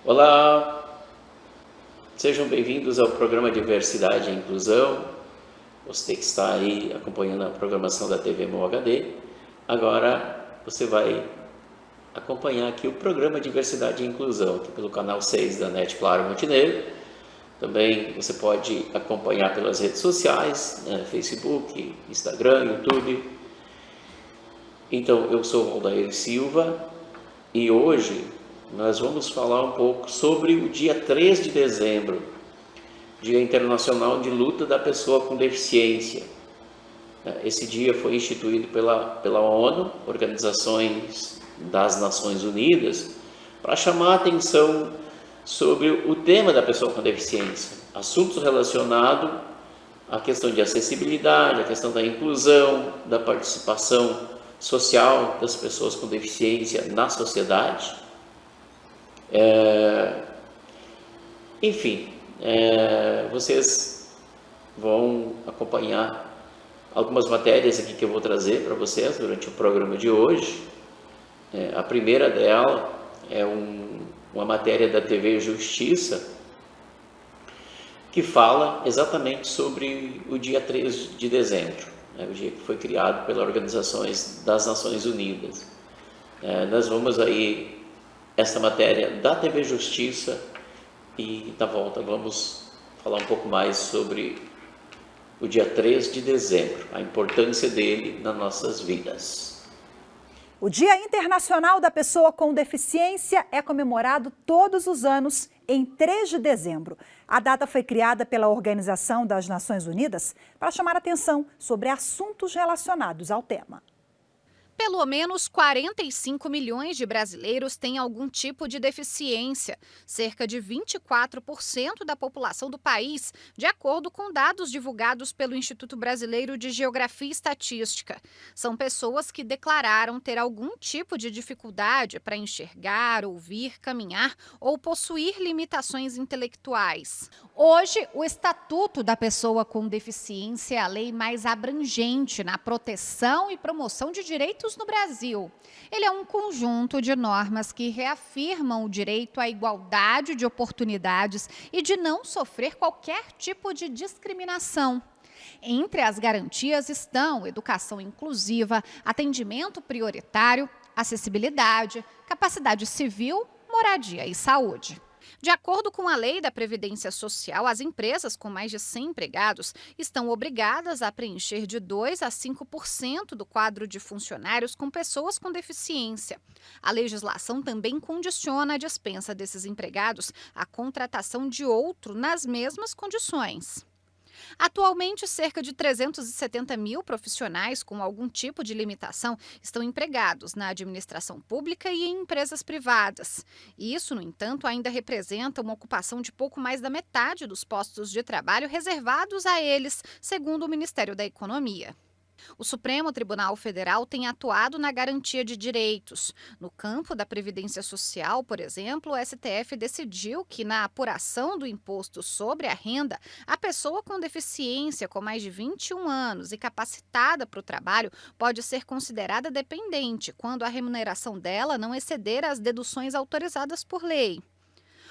Olá, sejam bem-vindos ao programa Diversidade e Inclusão. Você que está aí acompanhando a programação da TV MOHD, agora você vai acompanhar aqui o programa Diversidade e Inclusão, aqui pelo canal 6 da NET Claro Montenegro. Também você pode acompanhar pelas redes sociais, Facebook, Instagram, YouTube. Então, eu sou o Valdair Silva e hoje nós vamos falar um pouco sobre o dia 3 de dezembro, Dia Internacional de Luta da Pessoa com Deficiência. Esse dia foi instituído pela ONU, Organizações das Nações Unidas, para chamar a atenção sobre o tema da pessoa com deficiência, assuntos relacionados à questão de acessibilidade, à questão da inclusão, da participação social das pessoas com deficiência na sociedade. Enfim, vocês vão acompanhar algumas matérias aqui que eu vou trazer para vocês durante o programa de hoje. A primeira dela é uma matéria da TV Justiça que fala exatamente sobre o dia 3 de dezembro, o dia que foi criado pelas Organizações das Nações Unidas. Nós vamos aí essa matéria da TV Justiça e na volta vamos falar um pouco mais sobre o dia 3 de dezembro, a importância dele nas nossas vidas. O Dia Internacional da Pessoa com Deficiência é comemorado todos os anos em 3 de dezembro. A data foi criada pela Organização das Nações Unidas para chamar atenção sobre assuntos relacionados ao tema. Pelo menos 45 milhões de brasileiros têm algum tipo de deficiência, cerca de 24% da população do país, de acordo com dados divulgados pelo Instituto Brasileiro de Geografia e Estatística. São pessoas que declararam ter algum tipo de dificuldade para enxergar, ouvir, caminhar ou possuir limitações intelectuais. Hoje, o Estatuto da Pessoa com Deficiência é a lei mais abrangente na proteção e promoção de direitos no Brasil. Ele é um conjunto de normas que reafirmam o direito à igualdade de oportunidades e de não sofrer qualquer tipo de discriminação. Entre as garantias estão educação inclusiva, atendimento prioritário, acessibilidade, capacidade civil, moradia e saúde. De acordo com a Lei da Previdência Social, as empresas com mais de 100 empregados estão obrigadas a preencher de 2% a 5% do quadro de funcionários com pessoas com deficiência. A legislação também condiciona a dispensa desses empregados à contratação de outro nas mesmas condições. Atualmente, cerca de 370 mil profissionais com algum tipo de limitação estão empregados na administração pública e em empresas privadas. Isso, no entanto, ainda representa uma ocupação de pouco mais da metade dos postos de trabalho reservados a eles, segundo o Ministério da Economia. O Supremo Tribunal Federal tem atuado na garantia de direitos. No campo da Previdência Social, por exemplo, o STF decidiu que, na apuração do imposto sobre a renda, a pessoa com deficiência com mais de 21 anos e capacitada para o trabalho pode ser considerada dependente quando a remuneração dela não exceder as deduções autorizadas por lei.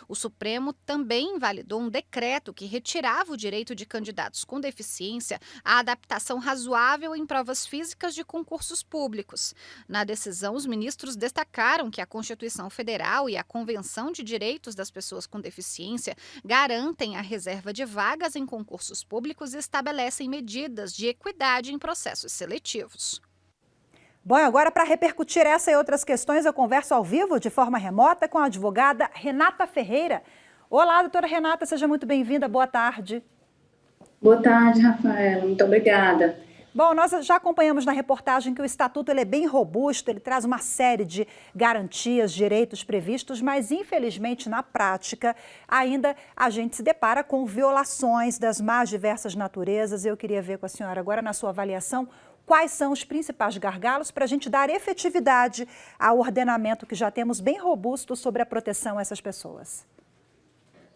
O Supremo também invalidou um decreto que retirava o direito de candidatos com deficiência à adaptação razoável em provas físicas de concursos públicos. Na decisão, os ministros destacaram que a Constituição Federal e a Convenção de Direitos das Pessoas com Deficiência garantem a reserva de vagas em concursos públicos e estabelecem medidas de equidade em processos seletivos. Bom, agora para repercutir essa e outras questões, eu converso ao vivo, de forma remota, com a advogada Renata Ferreira. Olá, doutora Renata, seja muito bem-vinda, boa tarde. Boa tarde, Rafaela, muito obrigada. Bom, nós já acompanhamos na reportagem que o Estatuto ele é bem robusto, ele traz uma série de garantias, direitos previstos, mas infelizmente na prática ainda a gente se depara com violações das mais diversas naturezas. Eu queria ver com a senhora agora, na sua avaliação, quais são os principais gargalos para a gente dar efetividade ao ordenamento que já temos bem robusto sobre a proteção a essas pessoas?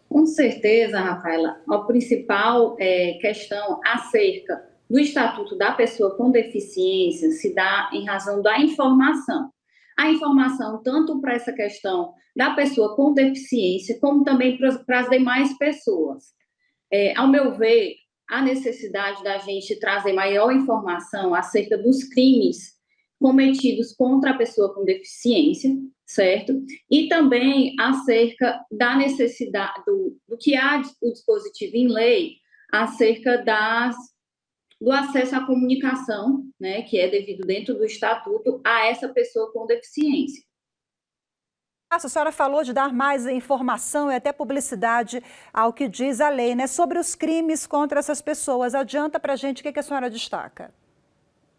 Com certeza, Rafaela, a principal questão acerca do Estatuto da Pessoa com Deficiência se dá em razão da informação. a informação tanto para essa questão da pessoa com deficiência, como também para as demais pessoas. Ao meu ver, a necessidade da gente trazer maior informação acerca dos crimes cometidos contra a pessoa com deficiência, certo? E também acerca da necessidade do que há o dispositivo em lei acerca do acesso à comunicação, né, que é devido dentro do estatuto a essa pessoa com deficiência. A senhora falou de dar mais informação e até publicidade ao que diz a lei, né, sobre os crimes contra essas pessoas. Adianta para a gente o que a senhora destaca?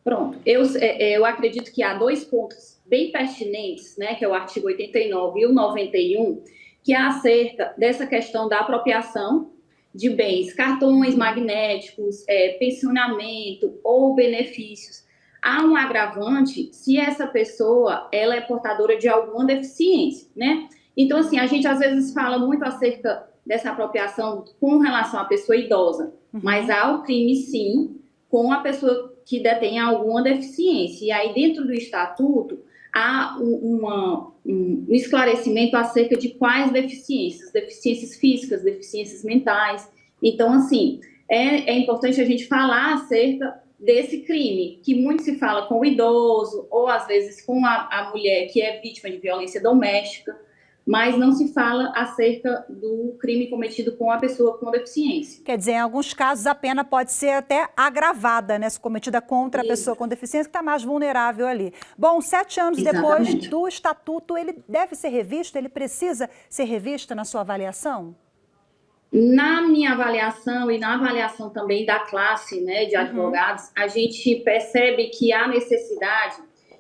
Pronto, eu acredito que há 2 pontos bem pertinentes, né, que é o artigo 89 e o 91, que é acerca dessa questão da apropriação de bens, cartões magnéticos, pensionamento ou benefícios. Há um agravante se essa pessoa ela é portadora de alguma deficiência, né? Então, assim, a gente às vezes fala muito acerca dessa apropriação com relação à pessoa idosa, mas há o crime, sim, com a pessoa que detém alguma deficiência. E aí, dentro do estatuto, há um esclarecimento acerca de quais deficiências físicas, deficiências mentais. Então, assim, é importante a gente falar acerca desse crime, que muito se fala com o idoso, ou às vezes com a mulher que é vítima de violência doméstica, mas não se fala acerca do crime cometido com a pessoa com deficiência. Quer dizer, em alguns casos a pena pode ser até agravada, né, se cometida contra a pessoa com deficiência, que está mais vulnerável ali. Bom, 7 anos depois do estatuto, ele deve ser revisto? Ele precisa ser revisto na sua avaliação? Na minha avaliação e na avaliação também da classe, né, de advogados, a gente percebe que há necessidade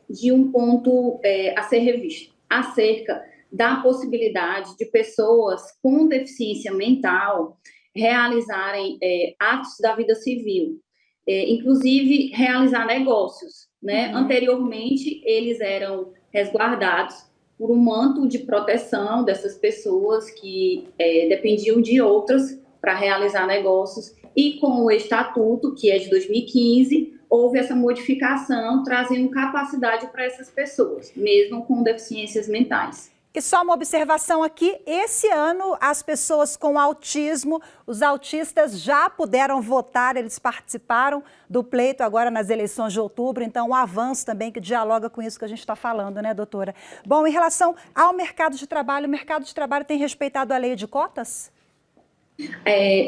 de um ponto a ser revisto, acerca da possibilidade de pessoas com deficiência mental realizarem atos da vida civil, inclusive realizar negócios, né? Anteriormente, eles eram resguardados por um manto de proteção dessas pessoas que dependiam de outras para realizar negócios, e com o estatuto, que é de 2015, houve essa modificação, trazendo capacidade para essas pessoas, mesmo com deficiências mentais. E só uma observação aqui, esse ano as pessoas com autismo, os autistas já puderam votar, eles participaram do pleito agora nas eleições de outubro, então um avanço também que dialoga com isso que a gente está falando, né, doutora? Bom, em relação ao mercado de trabalho, o mercado de trabalho tem respeitado a lei de cotas?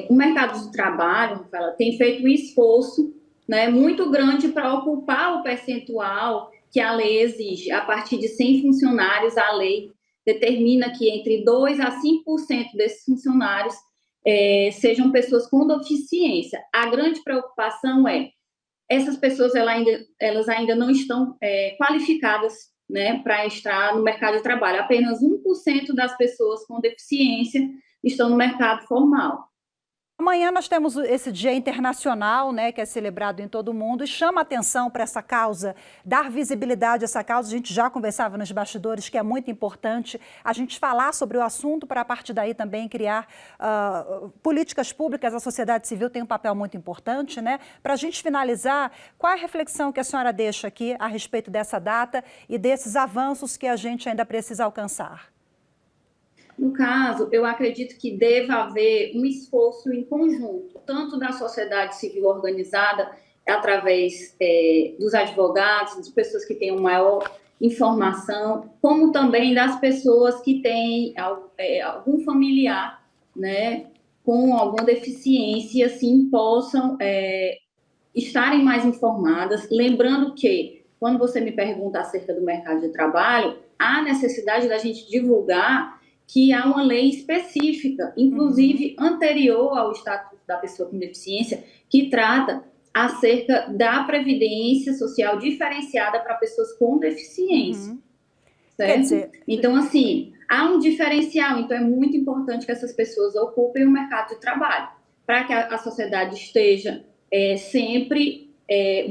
O mercado de trabalho, Rafaela, tem feito um esforço, né, muito grande para ocupar o percentual que a lei exige. A partir de 100 funcionários, a lei determina que entre 2% a 5% desses funcionários sejam pessoas com deficiência. A grande preocupação essas pessoas elas ainda não estão qualificadas, né, para estar no mercado de trabalho. Apenas 1% das pessoas com deficiência estão no mercado formal. Amanhã nós temos esse Dia Internacional, né, que é celebrado em todo o mundo, e chama atenção para essa causa, dar visibilidade a essa causa. A gente já conversava nos bastidores que é muito importante a gente falar sobre o assunto para, a partir daí, também criar políticas públicas. A sociedade civil tem um papel muito importante, né? Para a gente finalizar, qual é a reflexão que a senhora deixa aqui a respeito dessa data e desses avanços que a gente ainda precisa alcançar? No caso, eu acredito que deva haver um esforço em conjunto, tanto da sociedade civil organizada, através dos advogados, de pessoas que tenham maior informação, como também das pessoas que têm algum familiar, né, com alguma deficiência, assim, possam estarem mais informadas. Lembrando que, quando você me pergunta acerca do mercado de trabalho, há necessidade da gente divulgar que há uma lei específica, inclusive anterior ao Estatuto da Pessoa com Deficiência, que trata acerca da previdência social diferenciada para pessoas com deficiência. Certo? Então, assim, há um diferencial, então é muito importante que essas pessoas ocupem o mercado de trabalho, para que a sociedade esteja sempre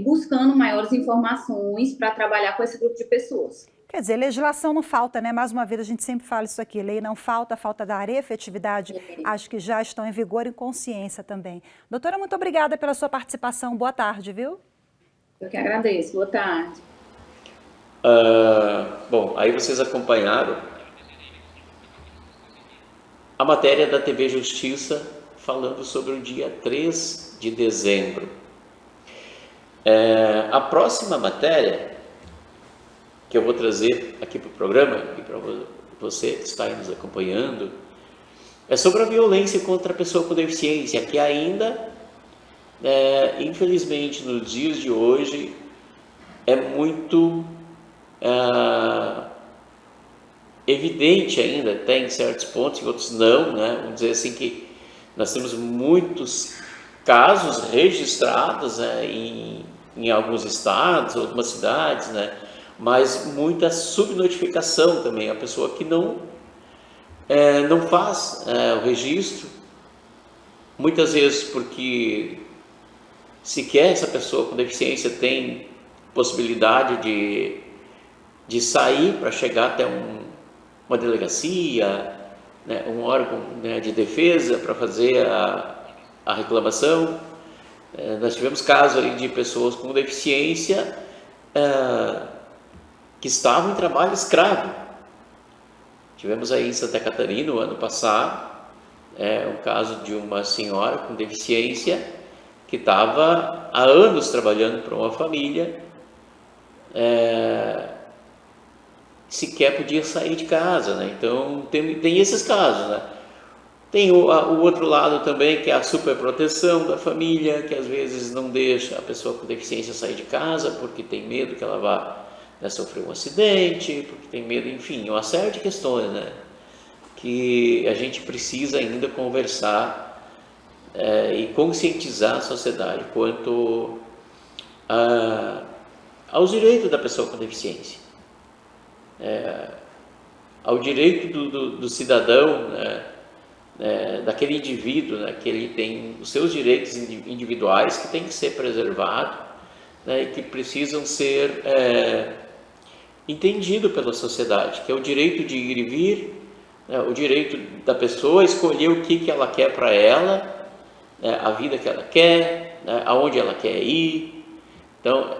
buscando maiores informações para trabalhar com esse grupo de pessoas. Quer dizer, legislação não falta, né? Mais uma vez a gente sempre fala isso aqui, lei não falta, falta dar efetividade, acho que já estão em vigor e consciência também. Doutora, muito obrigada pela sua participação, boa tarde, viu? Eu que agradeço, boa tarde. Bom, aí vocês acompanharam a matéria da TV Justiça falando sobre o dia 3 de dezembro. A próxima matéria que eu vou trazer aqui para o programa e para você que está aí nos acompanhando é sobre a violência contra a pessoa com deficiência, que ainda, infelizmente, nos dias de hoje, é muito evidente ainda, até em certos pontos, em outros não, né? Vamos dizer assim que nós temos muitos casos registrados, né, em alguns estados, algumas cidades, né, mas muita subnotificação também, a pessoa que não faz o registro, muitas vezes porque sequer essa pessoa com deficiência tem possibilidade de sair para chegar até uma delegacia, né, um órgão, né, de defesa para fazer a reclamação. Nós tivemos casos aí de pessoas com deficiência que estavam em trabalho escravo. Tivemos aí em Santa Catarina, no ano passado, um caso de uma senhora com deficiência que estava há anos trabalhando para uma família, sequer podia sair de casa, né? Então tem esses casos, né? Tem o outro lado também, que é a superproteção da família, que às vezes não deixa a pessoa com deficiência sair de casa porque tem medo que ela vá, né, sofrer um acidente, porque tem medo, enfim, uma série de questões, né, que a gente precisa ainda conversar e conscientizar a sociedade quanto aos direitos da pessoa com deficiência, ao direito do cidadão, né, daquele indivíduo, né, que ele tem os seus direitos individuais que tem que ser preservados, né, e que precisam ser entendidos pela sociedade, que é o direito de ir e vir, né, o direito da pessoa escolher o que ela quer para ela, né, a vida que ela quer, né, aonde ela quer ir. Então,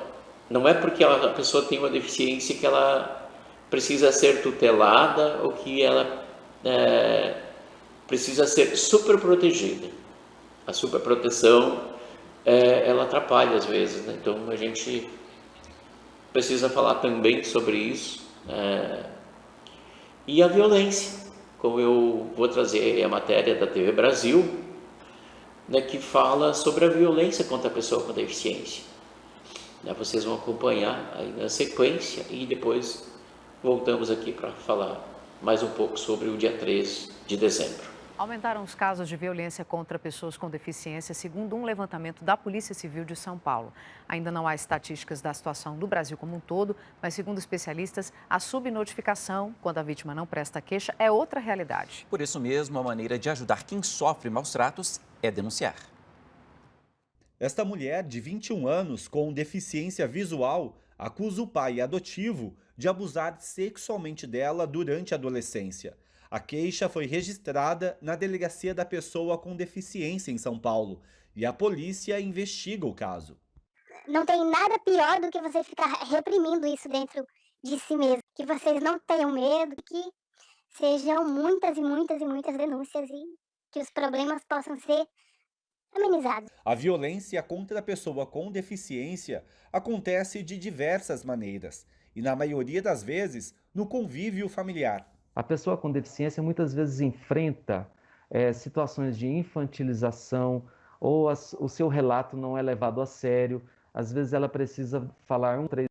não é porque a pessoa tem uma deficiência que ela precisa ser tutelada ou que ela precisa ser super protegida. A superproteção, ela atrapalha às vezes, né? Então a gente precisa falar também sobre isso. E a violência, como eu vou trazer a matéria da TV Brasil, né, que fala sobre a violência contra a pessoa com deficiência. Vocês vão acompanhar aí na sequência e depois voltamos aqui para falar mais um pouco sobre o dia 3 de dezembro. Aumentaram os casos de violência contra pessoas com deficiência, segundo um levantamento da Polícia Civil de São Paulo. Ainda não há estatísticas da situação do Brasil como um todo, mas, segundo especialistas, a subnotificação, quando a vítima não presta queixa, é outra realidade. Por isso mesmo, a maneira de ajudar quem sofre maus tratos é denunciar. Esta mulher, de 21 anos, com deficiência visual, acusa o pai adotivo de abusar sexualmente dela durante a adolescência. A queixa foi registrada na Delegacia da Pessoa com Deficiência em São Paulo e a polícia investiga o caso. Não tem nada pior do que você ficar reprimindo isso dentro de si mesmo. Que vocês não tenham medo, que sejam muitas e muitas e muitas denúncias e que os problemas possam ser amenizados. A violência contra a pessoa com deficiência acontece de diversas maneiras e, na maioria das vezes, no convívio familiar. A pessoa com deficiência muitas vezes enfrenta situações de infantilização ou o seu relato não é levado a sério. Às vezes ela precisa falar 1, 3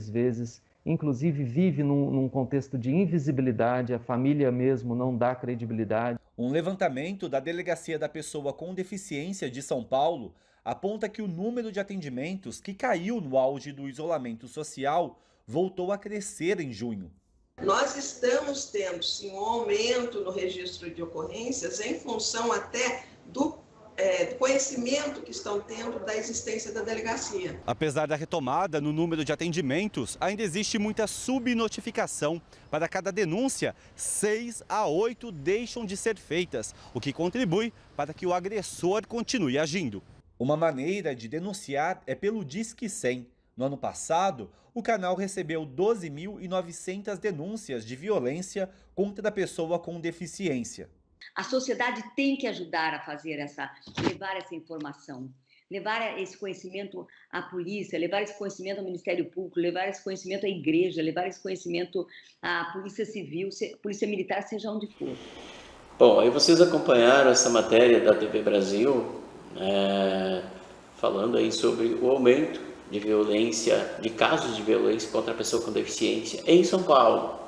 vezes, inclusive vive num contexto de invisibilidade, a família mesmo não dá credibilidade. Um levantamento da Delegacia da Pessoa com Deficiência de São Paulo aponta que o número de atendimentos que caiu no auge do isolamento social voltou a crescer em junho. Nós estamos tendo, sim, um aumento no registro de ocorrências em função até do conhecimento que estão tendo da existência da delegacia. Apesar da retomada no número de atendimentos, ainda existe muita subnotificação. Para cada denúncia, 6 a 8 deixam de ser feitas, o que contribui para que o agressor continue agindo. Uma maneira de denunciar é pelo Disque 100. No ano passado, o canal recebeu 12.900 denúncias de violência contra a pessoa com deficiência. A sociedade tem que ajudar a levar essa informação, levar esse conhecimento à polícia, levar esse conhecimento ao Ministério Público, levar esse conhecimento à igreja, levar esse conhecimento à Polícia Civil, Polícia Militar, seja onde for. Bom, aí vocês acompanharam essa matéria da TV Brasil, falando aí sobre o aumento de violência, de casos de violência contra a pessoa com deficiência em São Paulo.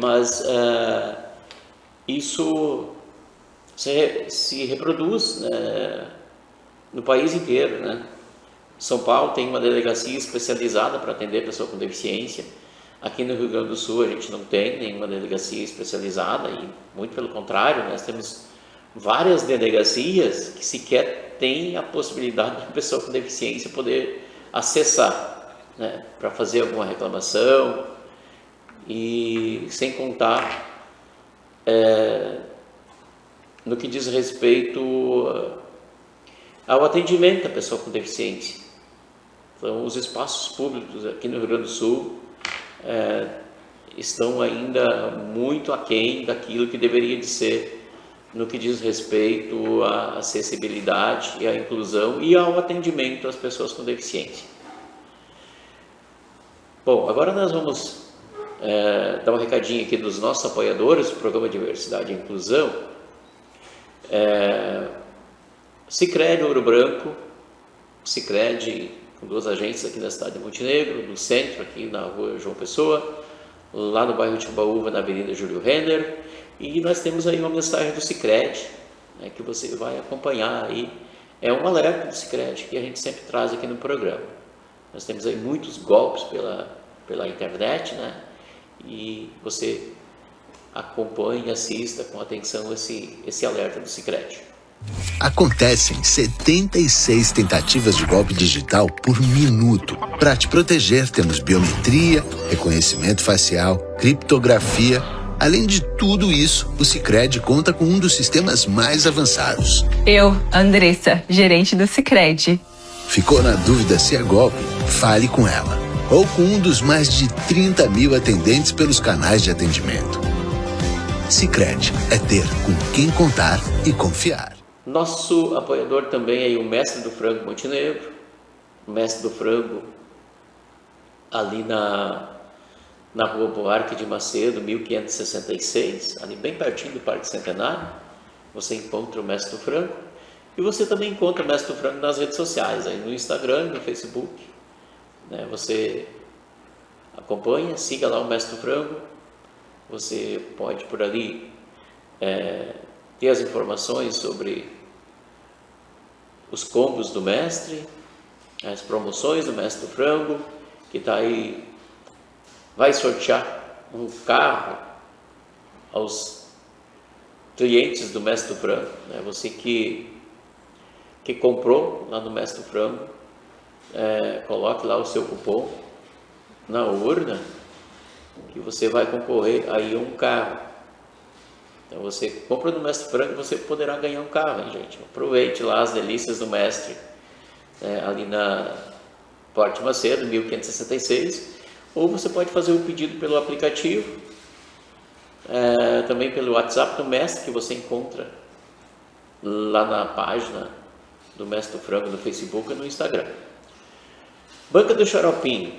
Mas isso se reproduz no país inteiro, né? São Paulo tem uma delegacia especializada para atender pessoa com deficiência. Aqui no Rio Grande do Sul a gente não tem nenhuma delegacia especializada e, muito pelo contrário, nós temos várias delegacias que sequer têm a possibilidade de uma pessoa com deficiência poder acessar, né, para fazer alguma reclamação, e sem contar no que diz respeito ao atendimento da pessoa com deficiência. Então, os espaços públicos aqui no Rio Grande do Sul estão ainda muito aquém daquilo que deveria de ser no que diz respeito à acessibilidade e à inclusão e ao atendimento às pessoas com deficiência. Bom, agora nós vamos dar um recadinho aqui dos nossos apoiadores do programa Diversidade e Inclusão. Sicredi Ouro Branco, Sicredi com 2 agências aqui na cidade de Montenegro, no centro, aqui na rua João Pessoa, lá no bairro Timbaúva, na Avenida Júlio Renner, e nós temos aí uma mensagem do Sicredi, né, que você vai acompanhar aí. É um alerta do Sicredi que a gente sempre traz aqui no programa. Nós temos aí muitos golpes pela internet, né, e você acompanhe e assista com atenção esse alerta do Sicredi. Acontecem 76 tentativas de golpe digital por minuto. Para te proteger, temos biometria, reconhecimento facial, criptografia. Além de tudo isso, o Sicredi conta com um dos sistemas mais avançados. Eu, Andressa, gerente do Sicredi. Ficou na dúvida se é golpe? Fale com ela. Ou com um dos mais de 30 mil atendentes pelos canais de atendimento. Sicredi é ter com quem contar e confiar. Nosso apoiador também é o Mestre do Frango Montenegro. O Mestre do Frango, ali na Rua Buarque de Macedo, 1566, ali bem pertinho do Parque Centenário, você encontra o Mestre do Frango. E você também encontra o Mestre do Frango nas redes sociais, aí no Instagram, no Facebook. Né? Você acompanha, siga lá o Mestre do Frango. Você pode por ali ter as informações sobre os combos do mestre, as promoções do Mestre do Frango, que está aí, vai sortear um carro aos clientes do Mestre do Frango, né? Você que comprou lá no Mestre do Frango, coloque lá o seu cupom na urna, que você vai concorrer aí a um carro. Então você compra no Mestre Frango e você poderá ganhar um carro, hein, gente? Aproveite lá as delícias do Mestre, ali na Porte Macedo, 1566, ou você pode fazer o pedido pelo aplicativo, também pelo WhatsApp do Mestre, que você encontra lá na página do Mestre Frango no Facebook e no Instagram. Banca do Xaropinho.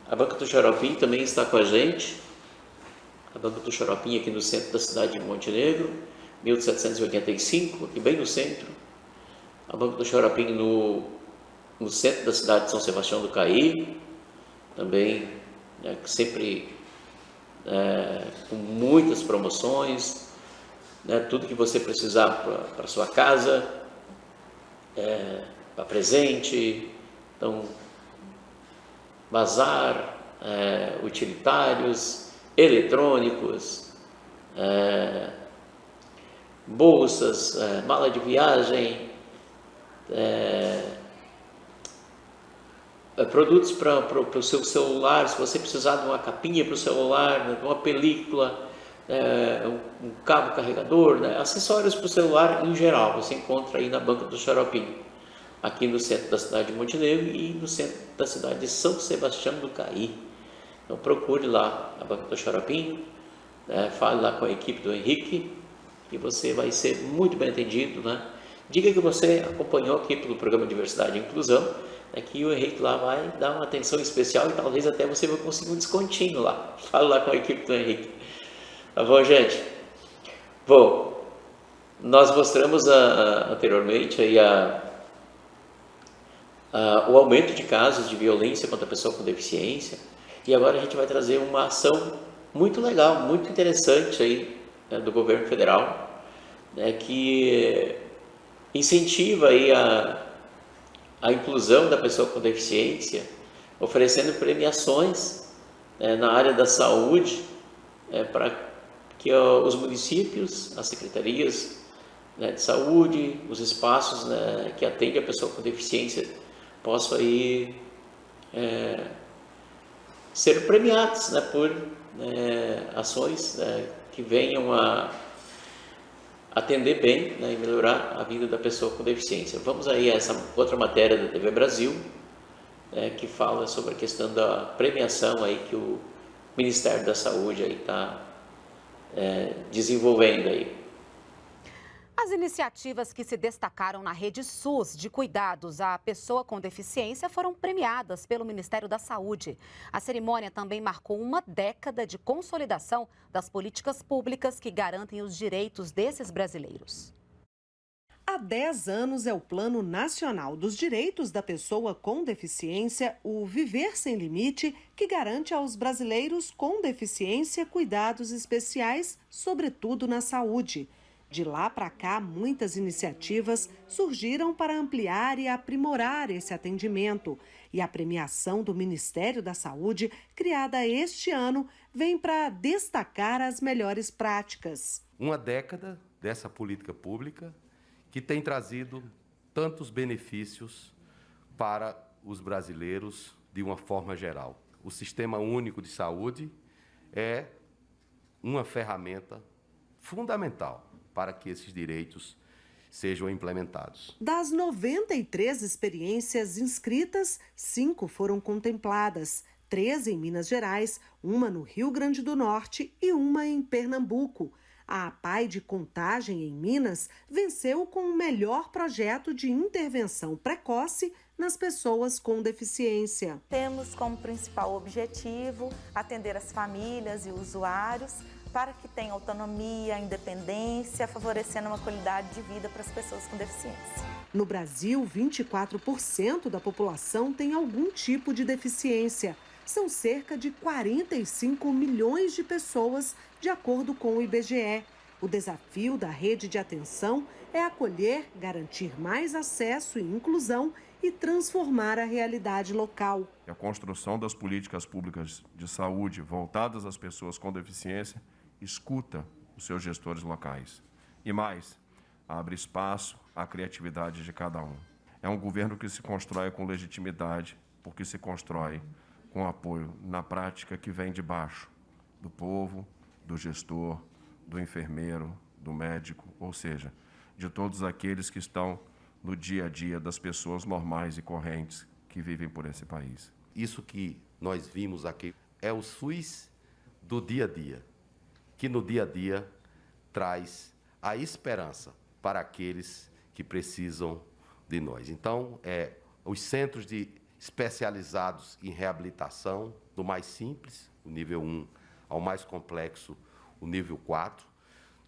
A Banca do Xaropinho também está com a gente. A Banca do Xaropinho aqui no centro da cidade de Montenegro, 1785, aqui bem no centro. A Banca do Xaropinho no centro da cidade de São Sebastião do Caí, também sempre com muitas promoções, né, tudo que você precisar para sua casa, para presente, então bazar, utilitários, eletrônicos, bolsas, mala de viagem, produtos para o seu celular, se você precisar de uma capinha para o celular, de uma película, um cabo carregador, né? Acessórios para o celular em geral, você encontra aí na Banca do Xaropinho. aqui no centro da cidade de Montenegro e no centro da cidade de São Sebastião do Caí. Então procure lá a Banca do Xaropinho, fale lá com a equipe do Henrique e você vai ser muito bem atendido, né? Diga que você acompanhou aqui pelo programa Diversidade e Inclusão, que o Henrique lá vai dar uma atenção especial e talvez até você vai conseguir um descontinho lá. Fale lá com a equipe do Henrique. Tá bom, gente? Bom, nós mostramos anteriormente aí o aumento de casos de violência contra a pessoa com deficiência e agora a gente vai trazer uma ação muito legal, muito interessante aí, do governo federal, que incentiva aí a inclusão da pessoa com deficiência, oferecendo premiações na área da saúde para que os municípios, as secretarias de saúde, os espaços que atendem a pessoa com deficiência possam aí ser premiados por ações que venham a atender bem e melhorar a vida da pessoa com deficiência. Vamos aí a essa outra matéria da TV Brasil, que fala sobre a questão da premiação aí que o Ministério da Saúde está desenvolvendo aí. As iniciativas que se destacaram na rede SUS de cuidados à pessoa com deficiência foram premiadas pelo Ministério da Saúde. A cerimônia também marcou uma década de consolidação das políticas públicas que garantem os direitos desses brasileiros. Há 10 anos é o Plano Nacional dos Direitos da Pessoa com Deficiência, o Viver Sem Limite, que garante aos brasileiros com deficiência cuidados especiais, sobretudo na saúde. De lá para cá, muitas iniciativas surgiram para ampliar e aprimorar esse atendimento. E a premiação do Ministério da Saúde, criada este ano, vem para destacar as melhores práticas. Uma década dessa política pública que tem trazido tantos benefícios para os brasileiros de uma forma geral. O Sistema Único de Saúde é uma ferramenta fundamental para que esses direitos sejam implementados. Das 93 experiências inscritas, 5 foram contempladas, 3 em Minas Gerais, uma no Rio Grande do Norte e uma em Pernambuco. A APAI de Contagem, em Minas, venceu com o melhor projeto de intervenção precoce nas pessoas com deficiência. Temos como principal objetivo atender as famílias e usuários para que tenham autonomia, independência, favorecendo uma qualidade de vida para as pessoas com deficiência. No Brasil, 24% da população tem algum tipo de deficiência. São cerca de 45 milhões de pessoas, de acordo com o IBGE. O desafio da rede de atenção é acolher, garantir mais acesso e inclusão e transformar a realidade local. A construção das políticas públicas de saúde voltadas às pessoas com deficiência escuta os seus gestores locais. E mais, abre espaço à criatividade de cada um. É um governo que se constrói com legitimidade, porque se constrói com apoio na prática que vem de baixo, do povo, do gestor, do enfermeiro, do médico, ou seja, de todos aqueles que estão no dia a dia das pessoas normais e correntes que vivem por esse país. Isso que nós vimos aqui é o SUS do dia a dia, que no dia a dia traz a esperança para aqueles que precisam de nós. Então, os centros especializados em reabilitação, do mais simples, o nível 1, ao mais complexo, o nível 4,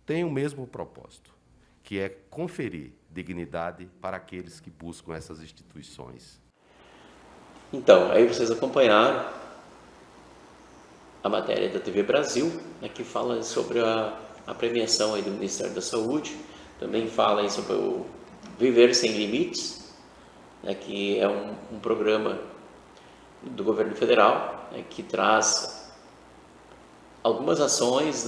têm o mesmo propósito, que é conferir dignidade para aqueles que buscam essas instituições. Então, aí vocês acompanharam a matéria da TV Brasil, que fala sobre a premiação aí do Ministério da Saúde, também fala aí sobre o Viver Sem Limites, que é um programa do governo federal, que traz algumas ações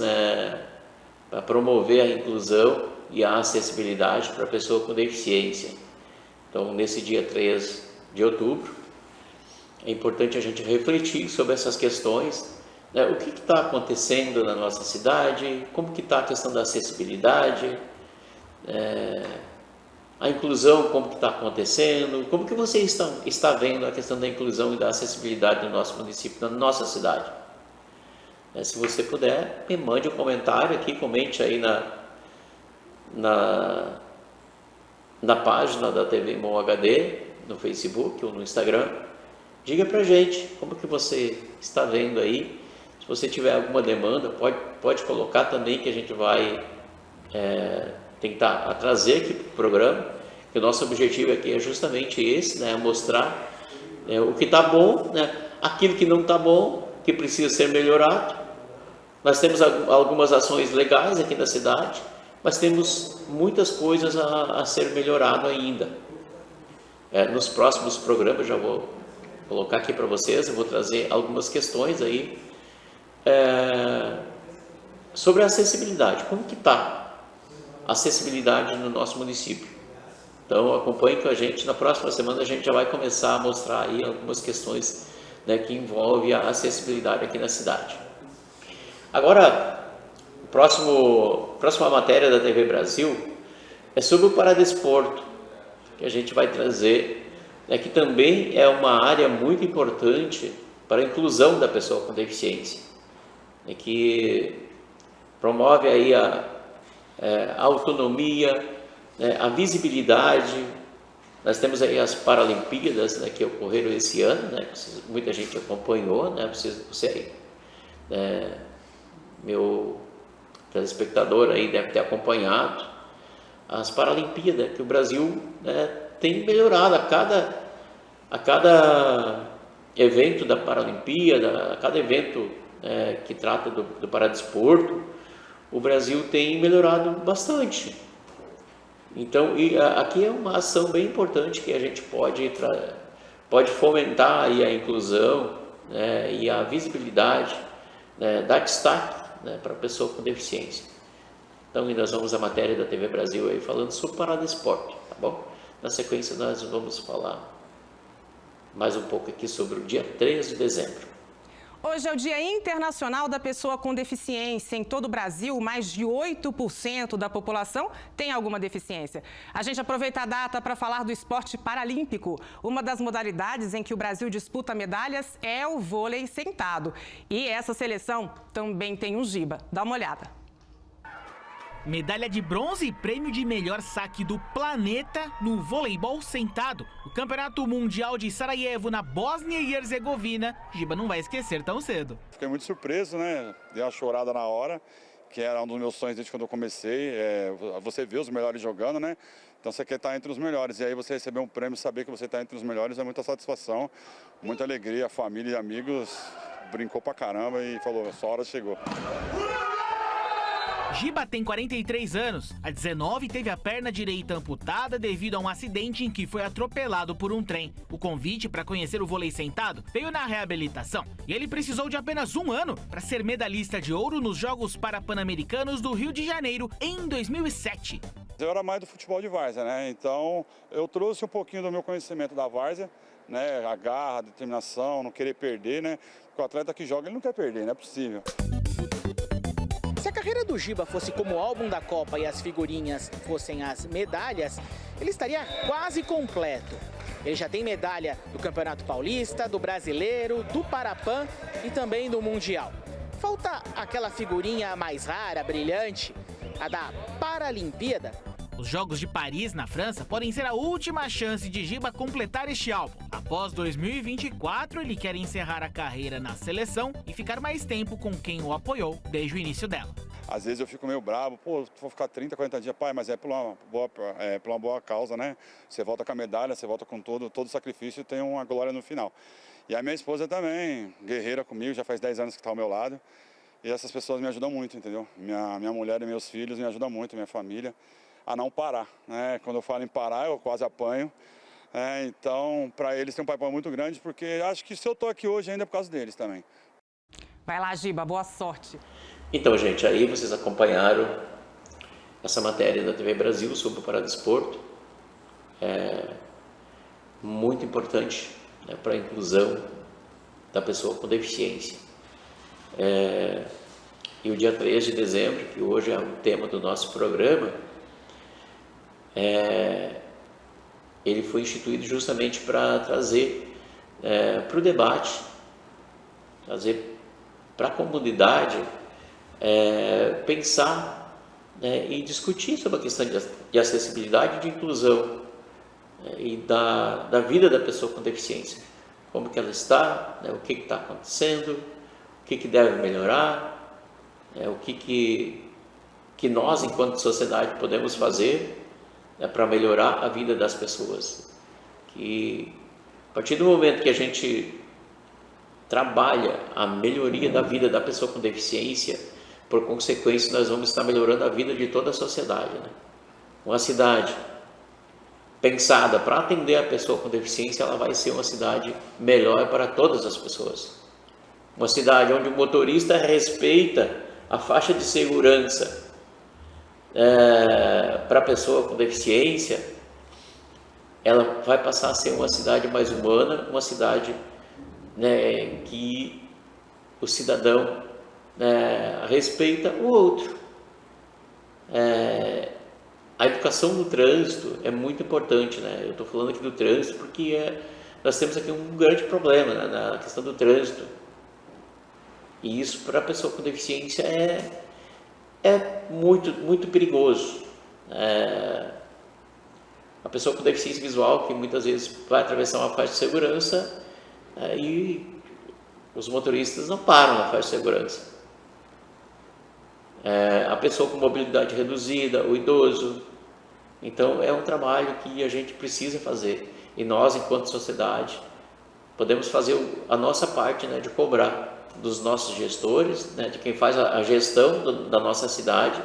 para promover a inclusão e a acessibilidade para a pessoa com deficiência. Então, nesse dia 3 de outubro, é importante a gente refletir sobre essas questões. O que está acontecendo na nossa cidade, como que está a questão da acessibilidade, a inclusão, como que está acontecendo, como que você está vendo a questão da inclusão e da acessibilidade no nosso município, na nossa cidade. Se você puder, me mande um comentário aqui, comente aí na página da TV Mon HD, no Facebook ou no Instagram. Diga pra gente como que você está vendo aí. Se você tiver alguma demanda, pode colocar também, que a gente vai tentar trazer aqui para o programa, que o nosso objetivo aqui é justamente esse, né, mostrar o que está bom, né, aquilo que não está bom, que precisa ser melhorado. Nós temos algumas ações legais aqui na cidade, mas temos muitas coisas a ser melhorado ainda. Nos próximos programas, já vou colocar aqui para vocês, eu vou trazer algumas questões aí sobre a acessibilidade. Como que está a acessibilidade no nosso município? Então acompanhe com a gente, na próxima semana a gente já vai começar a mostrar aí algumas questões, né, que envolvem a acessibilidade aqui na cidade. Agora, próxima matéria da TV Brasil é sobre o paradesporto, que a gente vai trazer, né, que também é uma área muito importante para a inclusão da pessoa com deficiência, que promove aí a autonomia, né, a visibilidade. Nós temos aí as Paralimpíadas, né, que ocorreram esse ano, né, muita gente acompanhou, né, você meu telespectador aí deve ter acompanhado as Paralimpíadas, que o Brasil, né, tem melhorado a cada evento da Paralimpíada, a cada evento que trata do paradesporto, o Brasil tem melhorado bastante. Então, aqui é uma ação bem importante que a gente pode fomentar aí a inclusão, né, e a visibilidade, né, dar destaque, né, para a pessoa com deficiência. Então, nós vamos à matéria da TV Brasil aí falando sobre paradesporto, tá bom? Na sequência, nós vamos falar mais um pouco aqui sobre o dia 3 de dezembro. Hoje é o Dia Internacional da Pessoa com Deficiência. Em todo o Brasil, mais de 8% da população tem alguma deficiência. A gente aproveita a data para falar do esporte paralímpico. Uma das modalidades em que o Brasil disputa medalhas é o vôlei sentado. E essa seleção também tem um Giba. Dá uma olhada. Medalha de bronze e prêmio de melhor saque do planeta no voleibol sentado. O Campeonato Mundial de Sarajevo, na Bósnia e Herzegovina, Giba não vai esquecer tão cedo. Fiquei muito surpreso, né? Dei uma chorada na hora, que era um dos meus sonhos desde quando eu comecei. Você vê os melhores jogando, né? Então você quer estar entre os melhores. E aí você receber um prêmio, saber que você está entre os melhores é muita satisfação, muita alegria. A família e amigos brincou pra caramba e falou, sua hora chegou. Giba tem 43 anos. Há 19 teve a perna direita amputada devido a um acidente em que foi atropelado por um trem. O convite para conhecer o vôlei sentado veio na reabilitação e ele precisou de apenas um ano para ser medalhista de ouro nos Jogos Parapan-Americanos do Rio de Janeiro em 2007. Eu era mais do futebol de várzea, né? Então eu trouxe um pouquinho do meu conhecimento da várzea, né? A garra, a determinação, não querer perder, né? Porque o atleta que joga, ele não quer perder, não é possível. Se a carreira do Giba fosse como o álbum da Copa e as figurinhas fossem as medalhas, ele estaria quase completo. Ele já tem medalha do Campeonato Paulista, do Brasileiro, do Parapan e também do Mundial. Falta aquela figurinha mais rara, brilhante, a da Paralimpíada. Os Jogos de Paris, na França, podem ser a última chance de Giba completar este álbum. Após 2024, ele quer encerrar a carreira na seleção e ficar mais tempo com quem o apoiou desde o início dela. Às vezes eu fico meio bravo, vou ficar 30, 40 dias, pai, mas é por uma boa causa, né? Você volta com a medalha, você volta com todo sacrifício e tem uma glória no final. E a minha esposa também, guerreira comigo, já faz 10 anos que está ao meu lado. E essas pessoas me ajudam muito, entendeu? Minha mulher e meus filhos me ajudam muito, minha família, a não parar, né? Quando eu falo em parar, eu quase apanho. Então, para eles tem um papel muito grande, porque acho que se eu estou aqui hoje ainda é por causa deles também. Vai lá, Giba, boa sorte. Então, gente, aí vocês acompanharam essa matéria da TV Brasil sobre o paradesporto. Muito importante, né, para a inclusão da pessoa com deficiência. E o dia 3 de dezembro, que hoje é o tema do nosso programa, ele foi instituído justamente para trazer para o debate, trazer para a comunidade pensar e discutir sobre a questão de acessibilidade e de inclusão e da vida da pessoa com deficiência. Como que ela está, o que está acontecendo, o que deve melhorar, o que nós, enquanto sociedade, podemos fazer para melhorar a vida das pessoas. Que a partir do momento que a gente trabalha a melhoria da vida da pessoa com deficiência, por consequência, nós vamos estar melhorando a vida de toda a sociedade, né? Uma cidade pensada para atender a pessoa com deficiência, ela vai ser uma cidade melhor para todas as pessoas. Uma cidade onde o motorista respeita a faixa de segurança para a pessoa com deficiência, ela vai passar a ser uma cidade mais humana, uma cidade, né, que o cidadão respeita o outro. A educação no trânsito é muito importante, né? Eu estou falando aqui do trânsito porque nós temos aqui um grande problema, né, na questão do trânsito. E isso para a pessoa com deficiência é muito, muito perigoso. A pessoa com deficiência visual, que muitas vezes vai atravessar uma faixa de segurança e os motoristas não param na faixa de segurança. A pessoa com mobilidade reduzida, o idoso. Então é um trabalho que a gente precisa fazer, e nós, enquanto sociedade, podemos fazer a nossa parte, né, de cobrar dos nossos gestores, né, de quem faz a gestão da nossa cidade,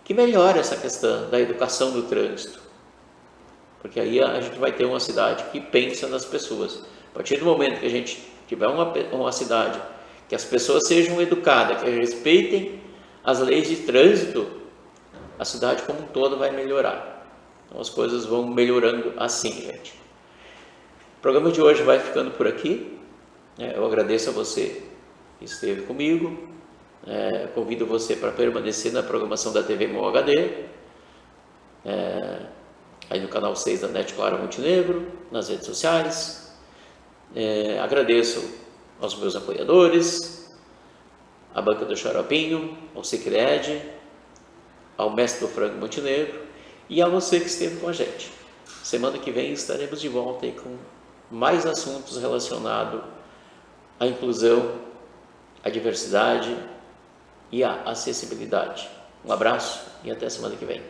que melhore essa questão da educação do trânsito, porque aí a gente vai ter uma cidade que pensa nas pessoas. A partir do momento que a gente tiver uma cidade que as pessoas sejam educadas, que respeitem as leis de trânsito, a cidade como um todo vai melhorar. Então as coisas vão melhorando assim, gente. O programa de hoje vai ficando por aqui. Eu agradeço a você que esteve comigo. Convido você para permanecer na programação da TV Mo HD, aí no canal 6 da NET Clara Montenegro, nas redes sociais. Agradeço aos meus apoiadores, à Banca do Xaropinho, ao Sicredi, ao Mestre do Frango Montenegro e a você que esteve com a gente. Semana que vem estaremos de volta aí com mais assuntos relacionados à inclusão, à diversidade e à acessibilidade. Um abraço e até semana que vem.